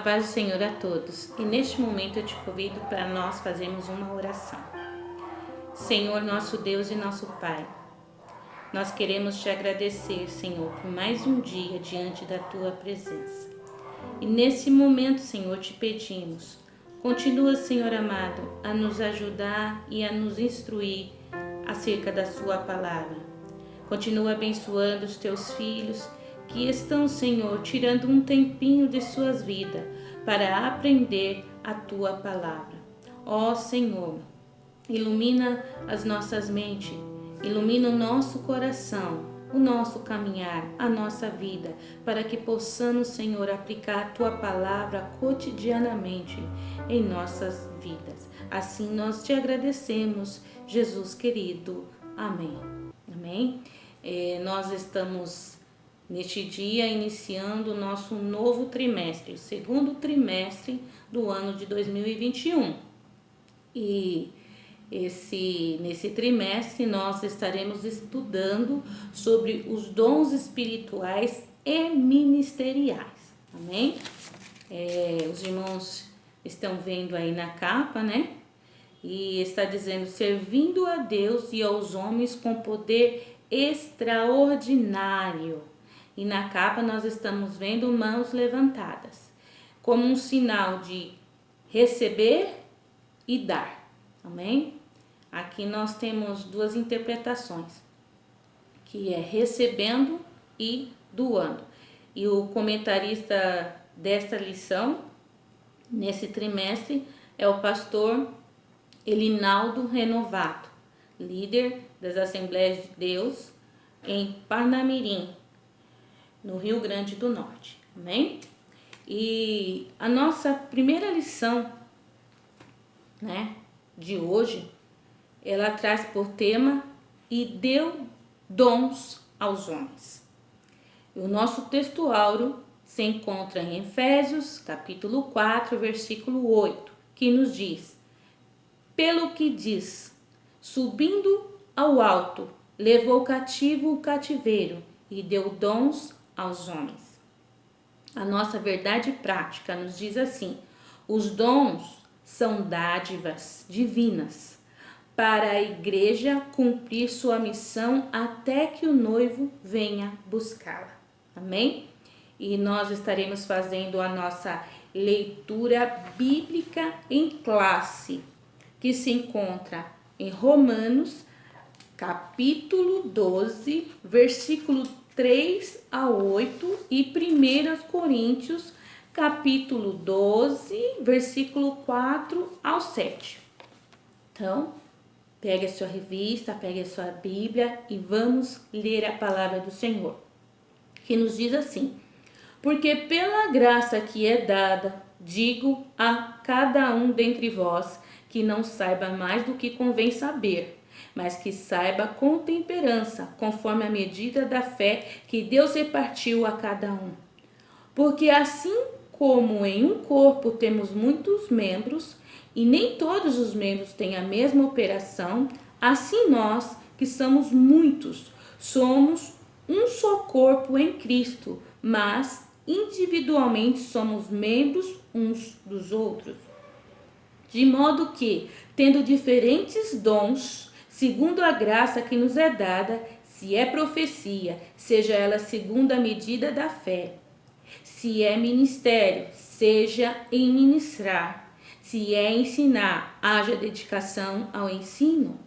paz do Senhor a todos. E neste momento eu te convido para nós fazermos uma oração. Senhor, nosso Deus e nosso Pai, nós queremos te agradecer, Senhor, por mais um dia diante da tua presença. E nesse momento, Senhor, te pedimos, continua, Senhor amado, a nos ajudar e a nos instruir acerca da sua palavra. Continua abençoando os teus filhos que estão, Senhor, tirando um tempinho de suas vidas para aprender a tua palavra. Ó Senhor, ilumina as nossas mentes, ilumina o nosso coração, o nosso caminhar, a nossa vida, para que possamos, Senhor, aplicar a tua palavra cotidianamente em nossas vidas. Assim nós te agradecemos, Jesus querido. Amém. Amém. Nós estamos neste dia iniciando o nosso novo trimestre, o segundo trimestre do ano de 2021. E nesse trimestre nós estaremos estudando sobre os dons espirituais e ministeriais. Amém? Os irmãos estão vendo aí na capa, né? E está dizendo, servindo a Deus e aos homens com poder extraordinário. E na capa nós estamos vendo mãos levantadas, como um sinal de receber e dar. Amém? Aqui nós temos duas interpretações, que é recebendo e doando. E o comentarista desta lição, nesse trimestre, é o pastor Elinaldo Renovato, líder das Assembleias de Deus em Parnamirim, no Rio Grande do Norte. Amém? E a nossa primeira lição, né, de hoje, ela traz por tema "E deu dons aos homens". E o nosso texto áureo se encontra em Efésios, capítulo 4, versículo 8, que nos diz: "Pelo que diz, subindo ao alto, levou cativo o cativeiro e deu dons aos homens". A nossa verdade prática nos diz assim: os dons são dádivas divinas para a igreja cumprir sua missão até que o noivo venha buscá-la. Amém? E nós estaremos fazendo a nossa leitura bíblica em classe, que se encontra em Romanos, capítulo 12, versículo 3 a 8 e 1 Coríntios, capítulo 12, versículo 4 ao 7. Então, pegue a sua revista, pegue a sua Bíblia e vamos ler a palavra do Senhor, que nos diz assim: "Porque pela graça que é dada, digo a cada um dentre vós, que não saiba mais do que convém saber, mas que saiba com temperança, conforme a medida da fé que Deus repartiu a cada um. Porque assim como em um corpo temos muitos membros, e nem todos os membros têm a mesma operação, assim nós, que somos muitos, somos um só corpo em Cristo, mas individualmente somos membros uns dos outros. De modo que, tendo diferentes dons, segundo a graça que nos é dada, se é profecia, seja ela segundo a medida da fé. Se é ministério, seja em ministrar. Se é ensinar, haja dedicação ao ensino.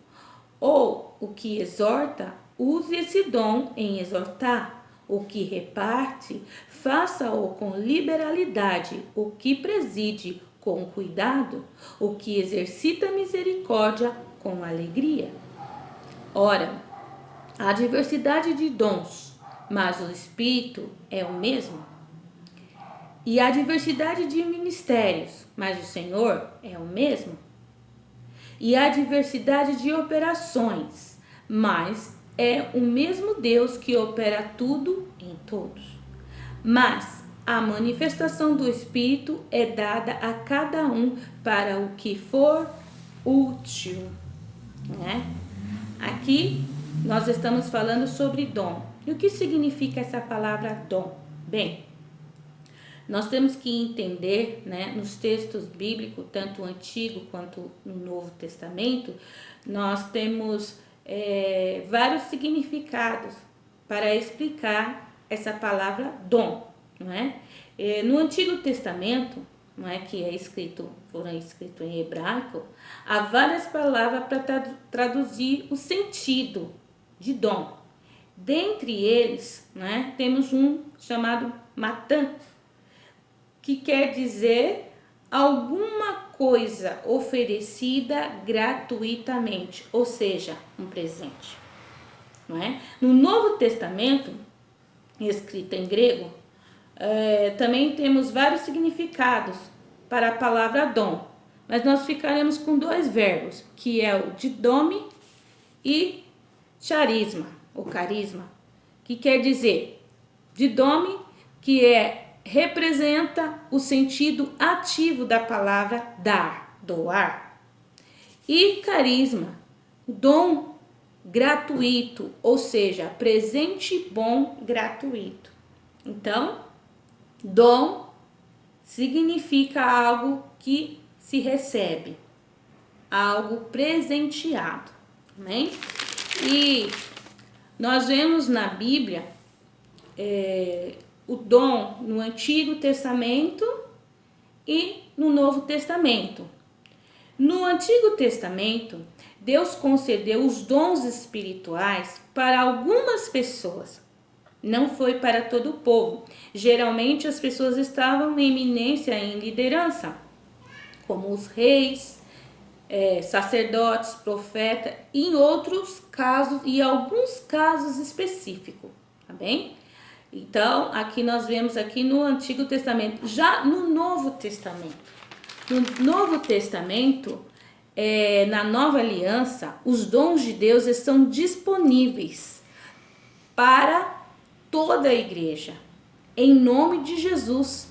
Ou o que exorta, use esse dom em exortar. O que reparte, faça-o com liberalidade. O que preside, com cuidado. O que exercita misericórdia, com alegria. Ora, há diversidade de dons, mas o Espírito é o mesmo. E há diversidade de ministérios, mas o Senhor é o mesmo. E há diversidade de operações, mas é o mesmo Deus que opera tudo em todos. Mas a manifestação do Espírito é dada a cada um para o que for útil. Né? Aqui nós estamos falando sobre dom. E o que significa essa palavra dom? Bem, Nós temos que entender, né, nos textos bíblicos, tanto o Antigo quanto no Novo Testamento, nós temos vários significados para explicar essa palavra dom, não é? No Antigo Testamento, não é, que foram escritos em hebraico, há várias palavras para traduzir o sentido de dom. Dentre eles, né, temos um chamado Matan, que quer dizer alguma coisa oferecida gratuitamente, ou seja, um presente. Não é? No Novo Testamento, escrito em grego, também temos vários significados para a palavra dom, mas nós ficaremos com dois verbos, que é o didome e charisma, ou carisma, que quer dizer didome, que representa o sentido ativo da palavra dar, doar, e carisma, dom gratuito, ou seja, presente bom gratuito. Então, dom significa algo que se recebe, algo presenteado, amém? E nós vemos na Bíblia o dom no Antigo Testamento e no Novo Testamento. No Antigo Testamento, Deus concedeu os dons espirituais para algumas pessoas. Não foi para todo o povo. Geralmente as pessoas estavam em eminência, em liderança, como os reis, sacerdotes, profetas, e em outros casos, e alguns casos específicos, tá bem? Então, aqui nós vemos aqui no Antigo Testamento. Já no Novo Testamento, na Nova Aliança, os dons de Deus estão disponíveis para toda a igreja, em nome de Jesus.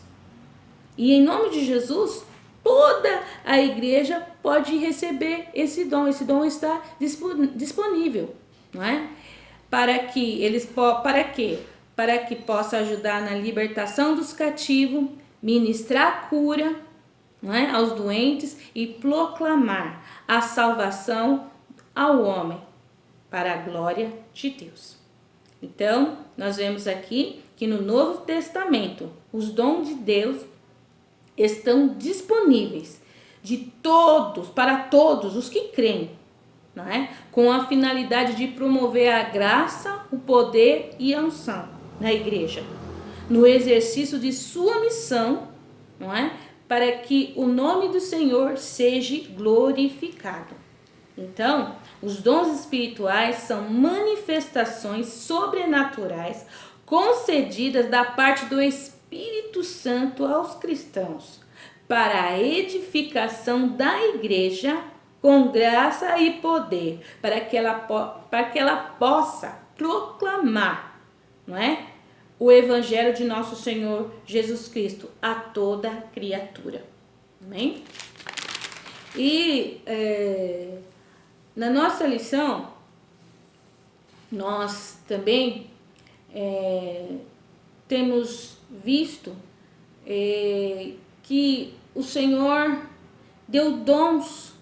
E em nome de Jesus, toda a igreja pode receber esse dom. Esse dom está disponível, não é? Para que possa ajudar na libertação dos cativos, ministrar cura, não é, aos doentes e proclamar a salvação ao homem para a glória de Deus. Então, nós vemos aqui que no Novo Testamento os dons de Deus estão disponíveis para todos os que creem, não é? Com a finalidade de promover a graça, o poder e a unção na igreja, no exercício de sua missão, não é? Para que o nome do Senhor seja glorificado. Então, os dons espirituais são manifestações sobrenaturais concedidas da parte do Espírito Santo aos cristãos para a edificação da igreja com graça e poder, para que ela possa proclamar, não é, o Evangelho de nosso Senhor Jesus Cristo a toda criatura. Amém? E na nossa lição, nós também temos visto que o Senhor deu dons,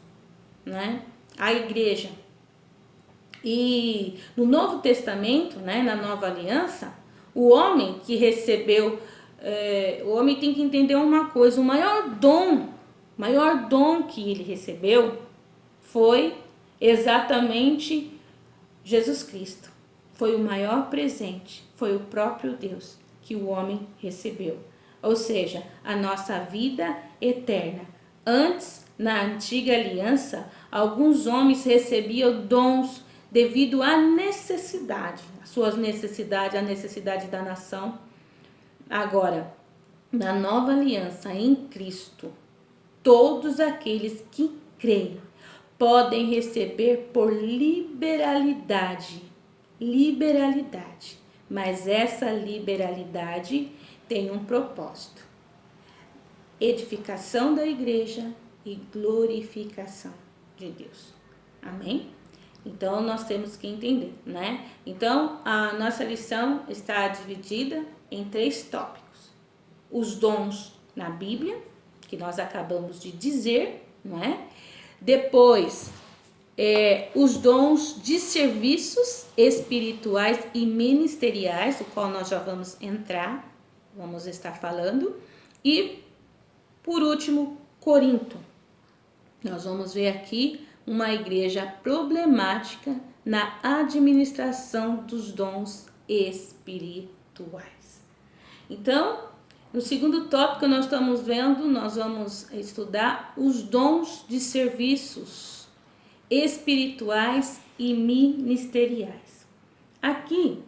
né, à igreja. E no Novo Testamento, né, na Nova Aliança, o homem que recebeu, o homem tem que entender uma coisa: o maior dom que ele recebeu foi exatamente Jesus Cristo. Foi o maior presente, foi o próprio Deus que o homem recebeu. Ou seja, a nossa vida eterna. Antes, na antiga aliança, alguns homens recebiam dons devido à necessidade, às suas necessidades, à necessidade da nação. Agora, na nova aliança em Cristo, todos aqueles que creem podem receber por liberalidade, mas essa liberalidade tem um propósito: edificação da igreja e glorificação de Deus. Amém? Então, nós temos que entender, né? Então, a nossa lição está dividida em 3 tópicos. os dons na Bíblia, que nós acabamos de dizer, não é? Depois, os dons de serviços espirituais e ministeriais, o qual nós já vamos estar falando. E, por último, Corinto. Nós vamos ver aqui uma igreja problemática na administração dos dons espirituais. Então, no segundo tópico nós vamos estudar os dons de serviços espirituais e ministeriais. Aqui,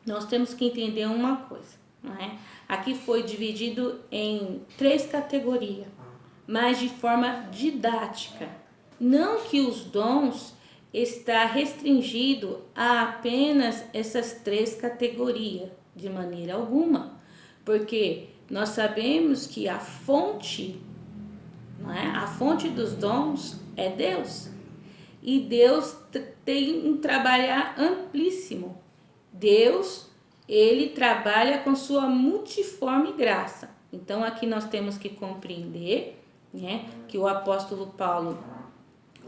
nós temos que entender uma coisa, não é? Aqui foi dividido em 3 categorias, mas de forma didática. Não que os dons está restringido a apenas essas 3 categorias, de maneira alguma, porque nós sabemos que a fonte, não é? A fonte dos dons é Deus, e Deus tem um trabalhar amplíssimo. Deus, ele trabalha com sua multiforme graça. Então aqui nós temos que compreender, né, que o apóstolo Paulo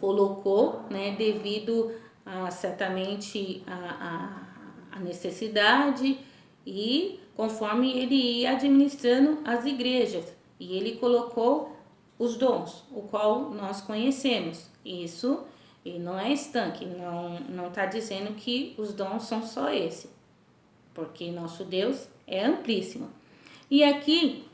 colocou, né, devido a certamente a necessidade e conforme ele ia administrando as igrejas, e ele colocou os dons, o qual nós conhecemos. Isso e não é estanque, não está dizendo que os dons são só esse, porque nosso Deus é amplíssimo. E aqui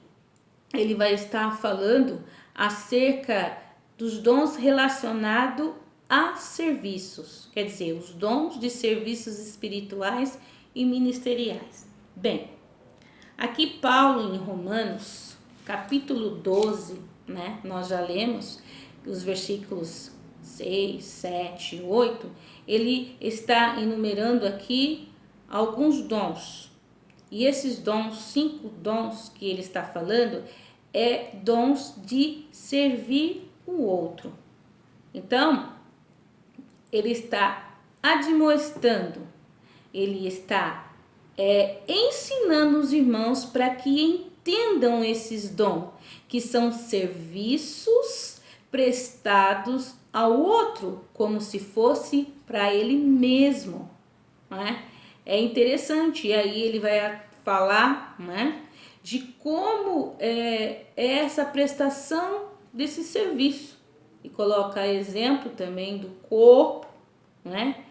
ele vai estar falando acerca dos dons relacionados a serviços, quer dizer, os dons de serviços espirituais e ministeriais. Bem, aqui Paulo em Romanos, capítulo 12, né, nós já lemos os versículos 6, 7, 8, ele está enumerando aqui alguns dons. E esses dons, 5 dons que ele está falando, dons de servir o outro. Então, ele está admoestando, ele está ensinando os irmãos para que entendam esses dons, que são serviços prestados ao outro, como se fosse para ele mesmo, né? É interessante, e aí ele vai falar, né, de como é essa prestação desse serviço, e coloca exemplo também do corpo, né,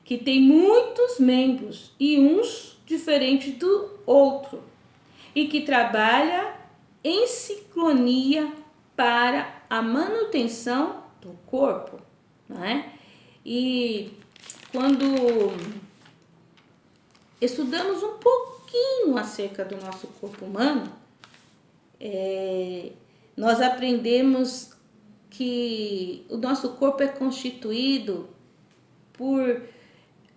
que tem muitos membros e uns diferentes do outro, e que trabalha em sincronia para a manutenção do corpo, né? E quando estudamos um pouquinho acerca do nosso corpo humano, nós aprendemos que o nosso corpo é constituído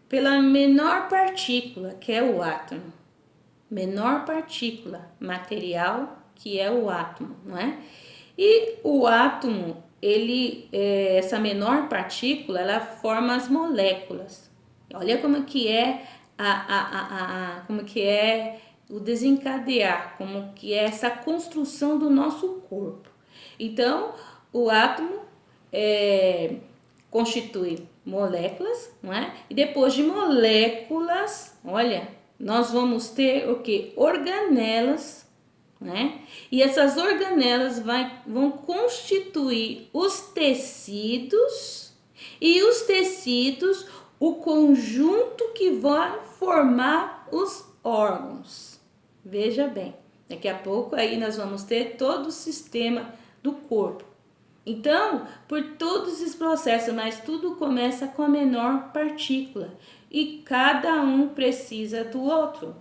pela menor partícula, que é o átomo. Menor partícula material, que é o átomo, não é? E o átomo, essa menor partícula, ela forma as moléculas. Olha como que é como que é o desencadear, como que é essa construção do nosso corpo. Então, o átomo constitui moléculas, não é? E depois de moléculas, olha, nós vamos ter o que? Organelas, né? E essas organelas vão constituir os tecidos, e os tecidos, o conjunto que vai formar os órgãos. Veja bem, daqui a pouco aí nós vamos ter todo o sistema do corpo. Então, por todos esses processos, mas tudo começa com a menor partícula e cada um precisa do outro.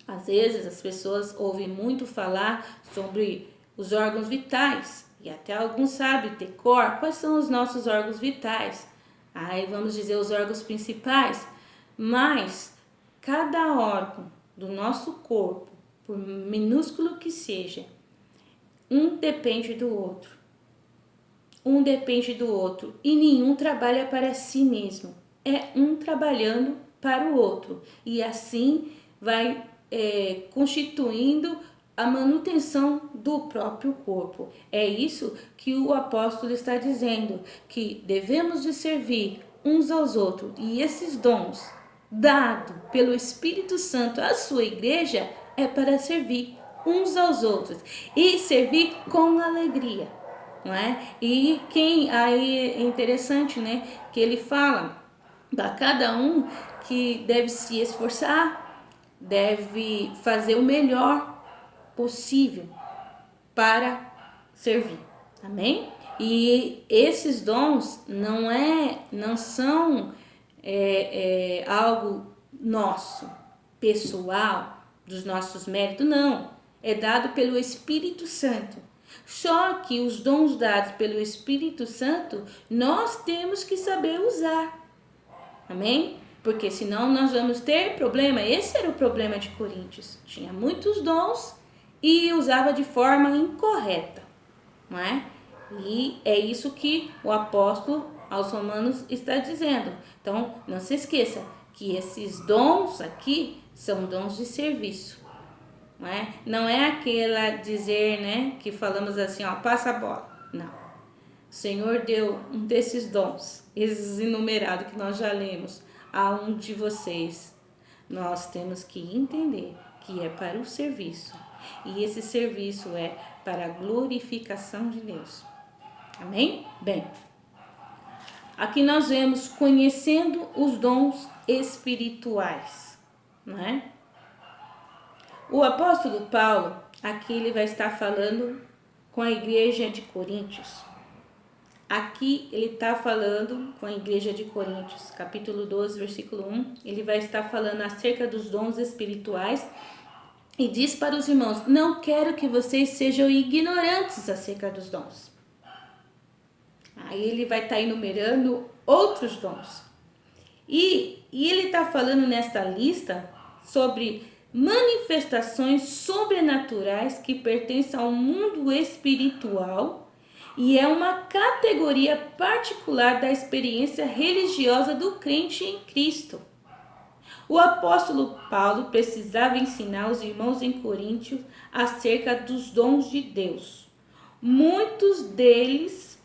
Às vezes as pessoas ouvem muito falar sobre os órgãos vitais, e até alguns sabem decor quais são os nossos órgãos vitais. Aí vamos dizer os órgãos principais, mas cada órgão do nosso corpo, por minúsculo que seja, um depende do outro. Um depende do outro e nenhum trabalha para si mesmo. É um trabalhando para o outro, e assim vai constituindo a manutenção do próprio corpo. É isso que o apóstolo está dizendo, que devemos de servir uns aos outros. E esses dons, dado pelo Espírito Santo à sua igreja, é para servir uns aos outros e servir com alegria, não é? E quem aí é interessante, né, que ele fala para cada um que deve se esforçar, deve fazer o melhor possível para servir. Amém? E esses dons não são algo nosso, pessoal, dos nossos méritos, não. É dado pelo Espírito Santo. Só que os dons dados pelo Espírito Santo, nós temos que saber usar. Amém? Porque senão nós vamos ter problema. Esse era o problema de Coríntios. Tinha muitos dons e usava de forma incorreta, não é? E é isso que o apóstolo aos Romanos está dizendo. Então, não se esqueça que esses dons aqui são dons de serviço, não é? Não é aquela dizer, né, que falamos assim, ó, passa a bola. Não. O Senhor deu um desses dons, esses enumerados que nós já lemos, a um de vocês. Nós temos que entender que é para o serviço. E esse serviço é para a glorificação de Deus. Amém? Bem, aqui nós vemos conhecendo os dons espirituais, não é? O apóstolo Paulo, aqui ele vai estar falando com a igreja de Coríntios. Aqui ele está falando com a igreja de Coríntios, capítulo 12, versículo 1. Ele vai estar falando acerca dos dons espirituais e diz para os irmãos: não quero que vocês sejam ignorantes acerca dos dons. Aí ele vai estar enumerando outros dons. E ele está falando nesta lista sobre manifestações sobrenaturais que pertencem ao mundo espiritual e é uma categoria particular da experiência religiosa do crente em Cristo. O apóstolo Paulo precisava ensinar os irmãos em Coríntios acerca dos dons de Deus. Muitos deles,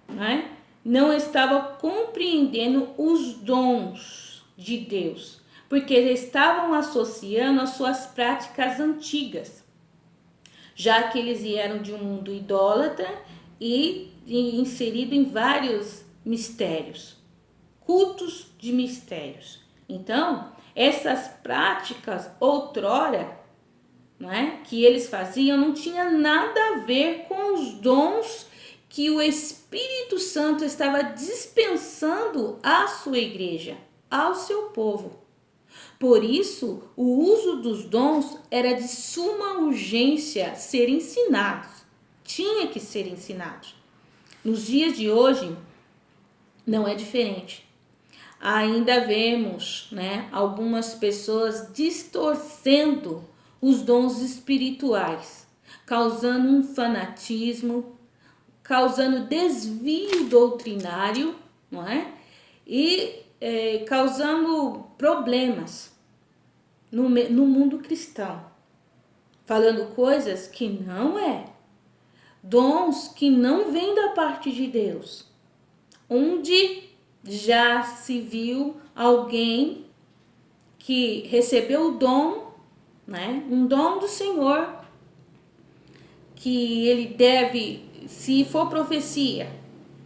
né, não estavam compreendendo os dons de Deus, porque estavam associando as suas práticas antigas, já que eles vieram de um mundo idólatra e inserido em vários mistérios, cultos de mistérios. Então, essas práticas outrora, não é, que eles faziam não tinha nada a ver com os dons que o Espírito Santo estava dispensando à sua igreja, ao seu povo. Por isso, o uso dos dons era de suma urgência ser ensinados. Tinha que ser ensinados. Nos dias de hoje, não é diferente. Ainda vemos, né, algumas pessoas distorcendo os dons espirituais, causando um fanatismo, causando desvio doutrinário, não é? E causando problemas no mundo cristão, falando coisas que não é, dons que não vêm da parte de Deus, onde já se viu alguém que recebeu o dom, né, um dom do Senhor, que ele deve, se for profecia,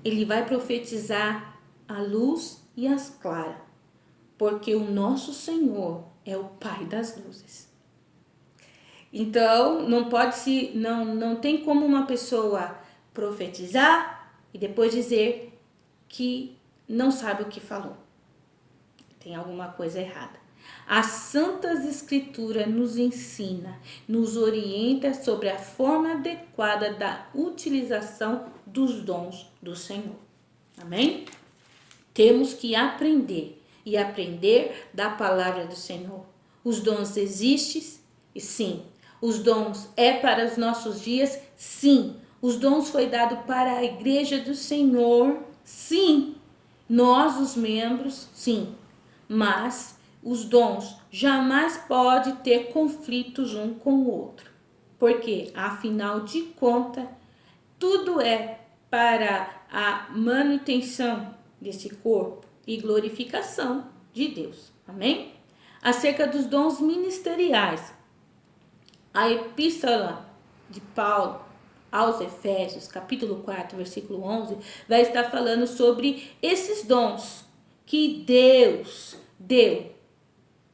ele vai profetizar a luz e as claras, porque o nosso Senhor é o Pai das luzes. Então, não tem como uma pessoa profetizar e depois dizer que não sabe o que falou. Tem alguma coisa errada. As Santas Escrituras nos ensina, nos orienta sobre a forma adequada da utilização dos dons do Senhor. Amém? Temos que aprender e aprender da palavra do Senhor. Os dons existem? Sim. Os dons é para os nossos dias? Sim. Os dons foi dado para a igreja do Senhor? Sim. Nós, os membros? Sim. Mas os dons jamais podem ter conflitos um com o outro. porque, afinal de contas, tudo é para a manutenção desse corpo e glorificação de Deus. Amém? Acerca dos dons ministeriais, a epístola de Paulo aos Efésios, capítulo 4, versículo 11, vai estar falando sobre esses dons que Deus deu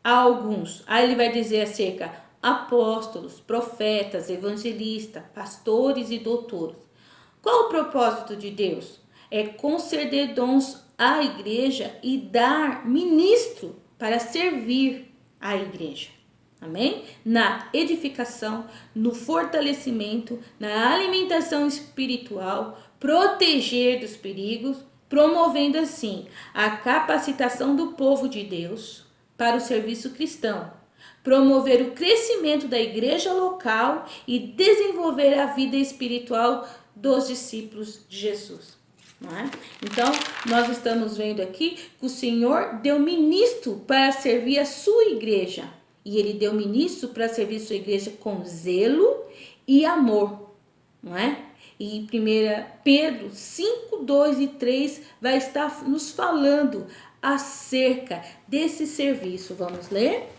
a alguns. Aí ele vai dizer acerca apóstolos, profetas, evangelistas, pastores e doutores. Qual o propósito de Deus? É conceder dons à igreja e dar ministro para servir a igreja. Amém? Na edificação, no fortalecimento, na alimentação espiritual, proteger dos perigos, promovendo assim a capacitação do povo de Deus para o serviço cristão, promover o crescimento da igreja local e desenvolver a vida espiritual dos discípulos de Jesus. Não é? Então, nós estamos vendo aqui que o Senhor deu ministro para servir a sua igreja. E ele deu ministro para servir sua igreja com zelo e amor, não é? E 1 Pedro 5, 2 e 3 vai estar nos falando acerca desse serviço. Vamos ler?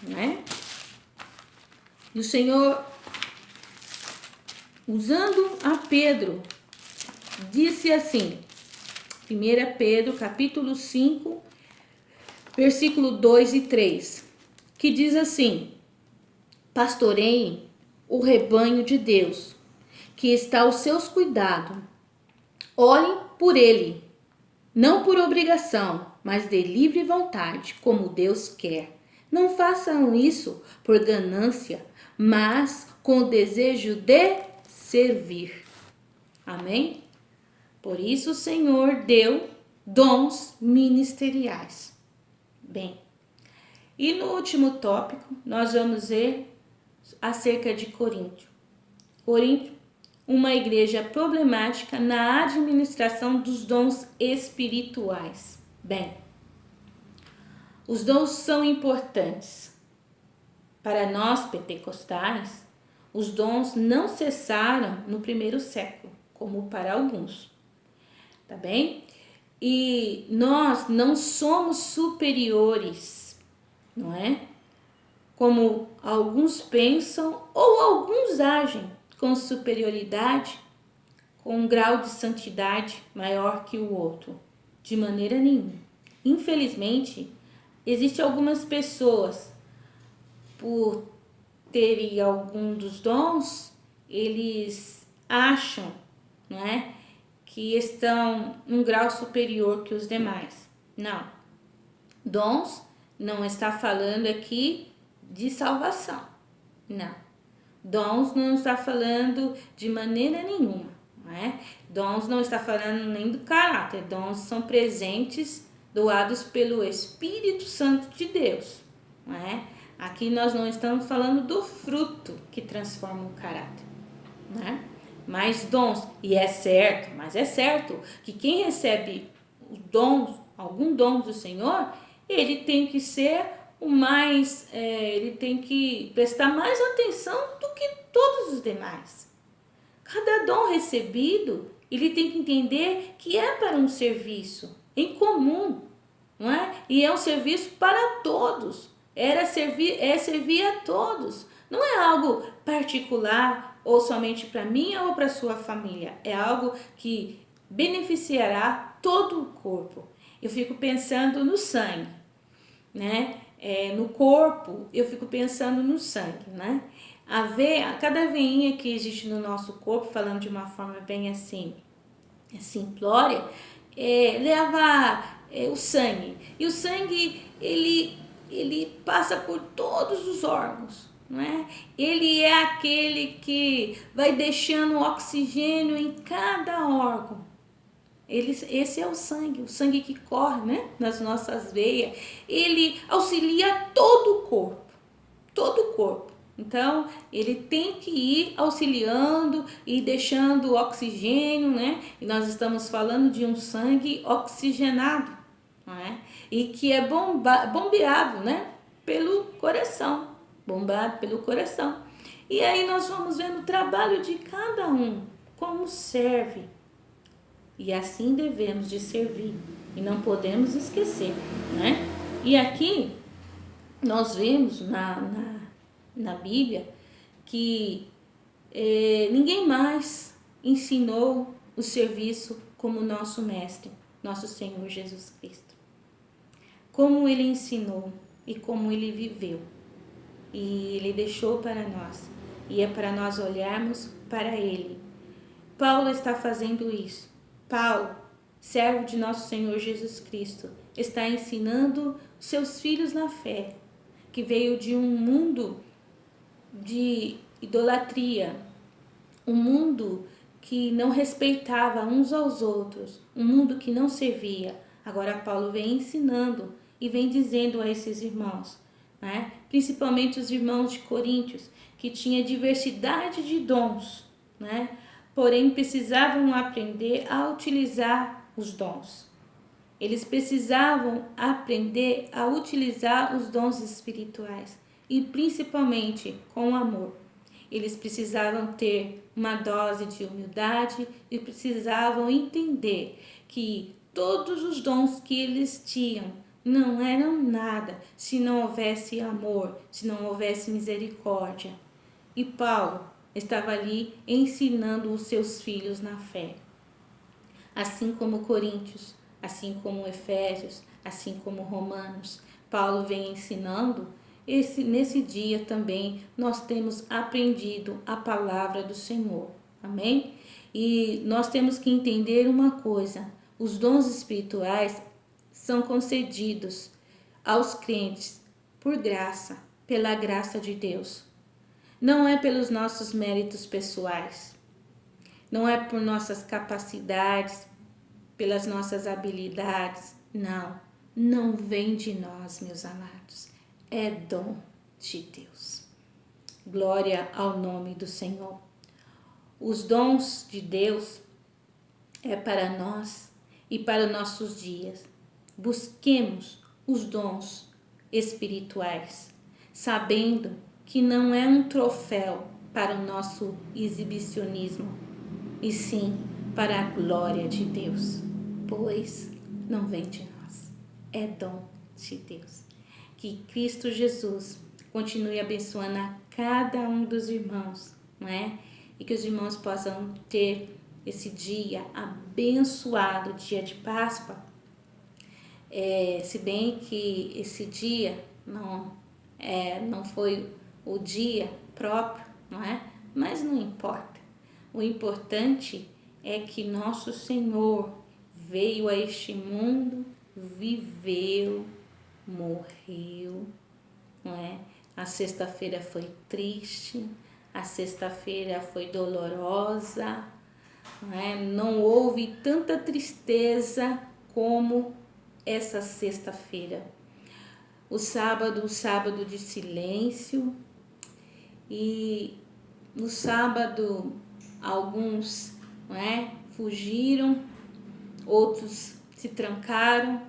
Não é? E o Senhor, usando a Pedro, disse assim, 1 Pedro capítulo 5, versículo 2 e 3. Que diz assim: pastoreiem o rebanho de Deus, que está aos seus cuidados. Orem por ele, não por obrigação, mas de livre vontade, como Deus quer. Não façam isso por ganância, mas com o desejo de servir. Amém? Por isso o Senhor deu dons ministeriais. Bem, e no último tópico, nós vamos ver acerca de Coríntio. Coríntio, uma igreja problemática na administração dos dons espirituais. Bem, os dons são importantes. Para nós pentecostais, os dons não cessaram no primeiro século, como para alguns. Tá bem? E nós não somos superiores, não é? Como alguns pensam ou alguns agem com superioridade, com um grau de santidade maior que o outro. De maneira nenhuma. Infelizmente, existem algumas pessoas, por terem algum dos dons, eles acham, não é, que estão num grau superior que os demais. Não. Dons não está falando aqui de salvação. Não. Dons não está falando de maneira nenhuma. Não é? Dons não está falando nem do caráter. Dons são presentes doados pelo Espírito Santo de Deus. Não é? Aqui nós não estamos falando do fruto que transforma o caráter. Não é? Mas dons, e é certo, mas é certo que quem recebe os dons, algum dom do Senhor, ele tem que ser o mais, ele tem que prestar mais atenção do que todos os demais. Cada dom recebido, ele tem que entender que é para um serviço em comum, não é? E é um serviço para todos. É servir a todos. Não é algo particular ou somente para mim ou para sua família. É algo que beneficiará todo o corpo. Eu fico pensando no sangue, né? No corpo, eu fico pensando no sangue, né? Cada veinha que existe no nosso corpo, falando de uma forma bem assim, simplória, leva o sangue. E o sangue, ele passa por todos os órgãos, não é? Ele é aquele que vai deixando oxigênio em cada órgão. Esse é o sangue que corre, né, nas nossas veias. Ele auxilia todo o corpo. Então, ele tem que ir auxiliando e deixando oxigênio, né? E nós estamos falando de um sangue oxigenado, não é? E que é bombeado, né, pelo coração. Bombado pelo coração. E aí nós vamos vendo o trabalho de cada um, como serve. E assim devemos de servir. E não podemos esquecer, né? E aqui nós vemos na Bíblia que ninguém mais ensinou o serviço como nosso Mestre, nosso Senhor Jesus Cristo. Como Ele ensinou e como Ele viveu. E Ele deixou para nós. E é para nós olharmos para Ele. Paulo está fazendo isso. Paulo, servo de nosso Senhor Jesus Cristo, está ensinando seus filhos na fé, que veio de um mundo de idolatria, um mundo que não respeitava uns aos outros, um mundo que não servia. Agora Paulo vem ensinando e vem dizendo a esses irmãos, né? Principalmente os irmãos de Coríntios, que tinha diversidade de dons, né? Porém precisavam aprender a utilizar os dons. Eles precisavam aprender a utilizar os dons espirituais e principalmente com amor. Eles precisavam ter uma dose de humildade e precisavam entender que todos os dons que eles tinham não eram nada se não houvesse amor, se não houvesse misericórdia. E Paulo estava ali ensinando os seus filhos na fé. Assim como Coríntios, assim como Efésios, assim como Romanos, Paulo vem ensinando. Nesse dia também nós temos aprendido a palavra do Senhor, amém? E nós temos que entender uma coisa: os dons espirituais são concedidos aos crentes por graça, pela graça de Deus. Não é pelos nossos méritos pessoais, não é por nossas capacidades, pelas nossas habilidades, não vem de nós, meus amados. É dom de Deus. Glória ao nome do Senhor. Os dons de Deus é para nós e para os nossos dias. Busquemos os dons espirituais, sabendo que não é um troféu para o nosso exibicionismo, e sim para a glória de Deus, pois não vem de nós, é dom de Deus. Que Cristo Jesus continue abençoando a cada um dos irmãos, não é? E que os irmãos possam ter esse dia abençoado, dia de Páscoa. Se bem que esse dia não foi o dia próprio, não é? Mas não importa. O importante é que nosso Senhor veio a este mundo, viveu, morreu, não é? A sexta-feira foi triste, a sexta-feira foi dolorosa, não é? Não houve tanta tristeza como essa sexta-feira. O sábado de silêncio, e no sábado alguns, não é, fugiram, outros se trancaram,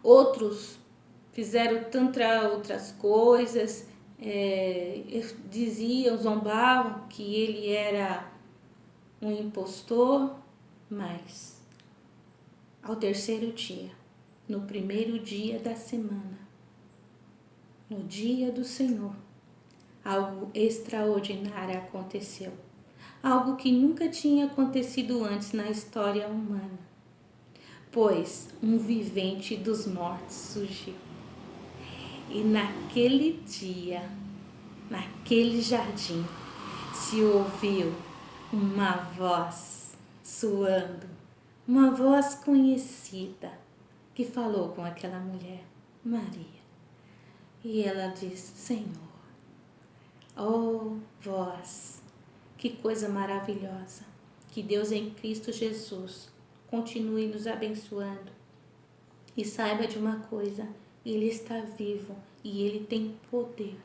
outros fizeram tantas outras coisas, diziam, zombavam que ele era um impostor, mas ao terceiro dia, no primeiro dia da semana, no dia do Senhor, algo extraordinário aconteceu. Algo que nunca tinha acontecido antes na história humana. Pois um vivente dos mortos surgiu. E naquele dia, naquele jardim, se ouviu uma voz soando, uma voz conhecida, que falou com aquela mulher, Maria. E ela disse, Senhor, oh vós, que coisa maravilhosa, que Deus em Cristo Jesus continue nos abençoando. E saiba de uma coisa, Ele está vivo e Ele tem poder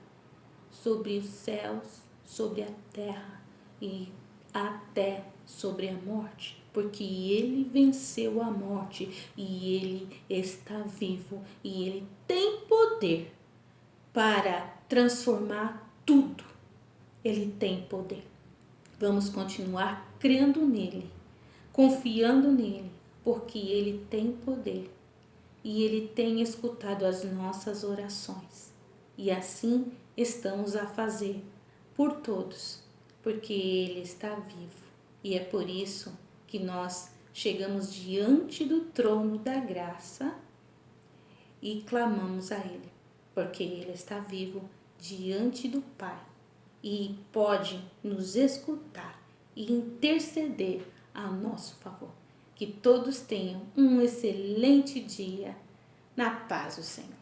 sobre os céus, sobre a terra e até sobre a morte, porque Ele venceu a morte e Ele está vivo e Ele tem poder para transformar tudo Ele tem poder. Vamos continuar crendo nele, confiando nele, porque ele tem poder e ele tem escutado as nossas orações. E assim estamos a fazer por todos, porque ele está vivo. E é por isso que nós chegamos diante do trono da graça e clamamos a ele, porque ele está vivo diante do Pai e pode nos escutar e interceder a nosso favor. Que todos tenham um excelente dia na paz do Senhor.